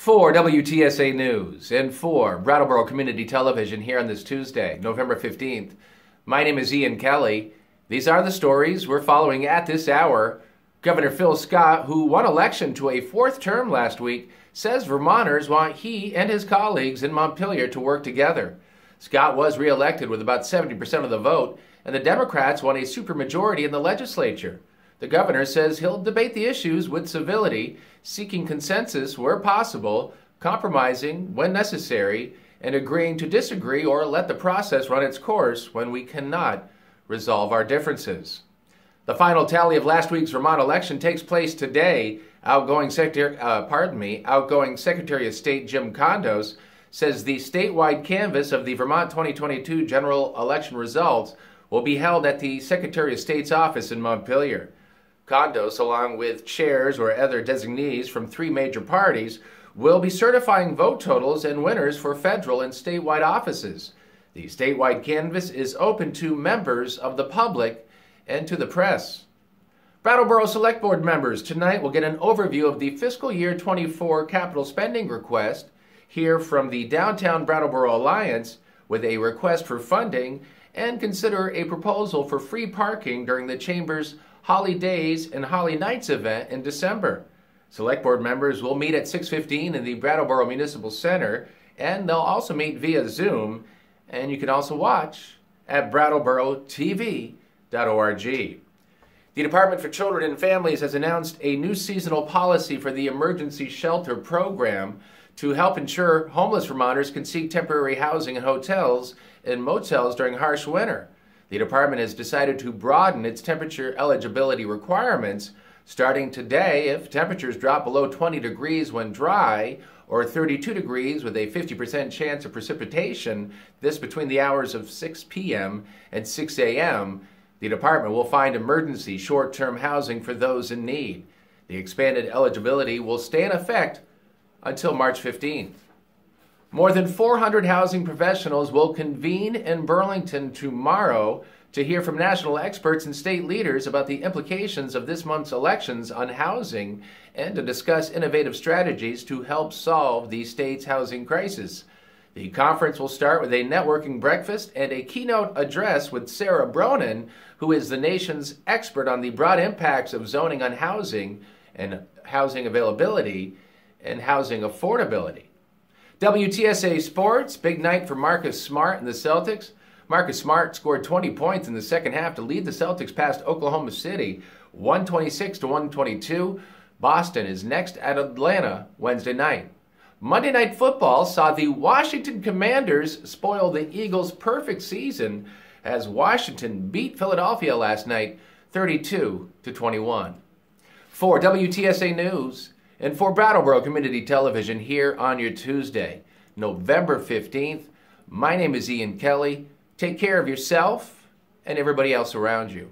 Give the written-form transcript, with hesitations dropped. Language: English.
For WTSA News and for Brattleboro Community Television here on this Tuesday, November 15th, my name is Ian Kelly. These are the stories we're following at this hour. Governor Phil Scott, who won election to a fourth term last week, says Vermonters want he and his colleagues in Montpelier to work together. Scott was reelected with about 70% of the vote, and the Democrats won a supermajority in the legislature. The governor says he'll debate the issues with civility, seeking consensus where possible, compromising when necessary, and agreeing to disagree or let the process run its course when we cannot resolve our differences. The final tally of last week's Vermont election takes place today. Outgoing Secretary of State Jim Kondos says the statewide canvass of the Vermont 2022 general election results will be held at the Secretary of State's office in Montpelier. Kondos, along with chairs or other designees from three major parties, will be certifying vote totals and winners for federal and statewide offices. The statewide canvass is open to members of the public and to the press. Brattleboro Select Board members tonight will get an overview of the fiscal year 24 capital spending request, hear from the Downtown Brattleboro Alliance with a request for funding, and consider a proposal for free parking during the Chamber's Holly Days and Holly Nights event in December. Select Board members will meet at 6:15 in the Brattleboro Municipal Center, and they'll also meet via Zoom, and you can also watch at BrattleboroTV.org. The Department for Children and Families has announced a new seasonal policy for the Emergency Shelter Program to help ensure homeless Vermonters can seek temporary housing in hotels and motels during harsh winter. The department has decided to broaden its temperature eligibility requirements starting today if temperatures drop below 20 degrees when dry or 32 degrees with a 50% chance of precipitation, this between the hours of 6 p.m. and 6 a.m., the department will find emergency short-term housing for those in need. The expanded eligibility will stay in effect until March 15th. More than 400 housing professionals will convene in Burlington tomorrow to hear from national experts and state leaders about the implications of this month's elections on housing and to discuss innovative strategies to help solve the state's housing crisis. The conference will start with a networking breakfast and a keynote address with Sarah Bronin, who is the nation's expert on the broad impacts of zoning on housing and housing availability and housing affordability. WTSA Sports, big night for Marcus Smart and the Celtics. Marcus Smart scored 20 points in the second half to lead the Celtics past Oklahoma City, 126-122. Boston is next at Atlanta Wednesday night. Monday Night Football saw the Washington Commanders spoil the Eagles' perfect season as Washington beat Philadelphia last night 32-21. For WTSA News, and for Brattleboro Community Television here on your Tuesday, November 15th, my name is Ian Kelly. Take care of yourself and everybody else around you.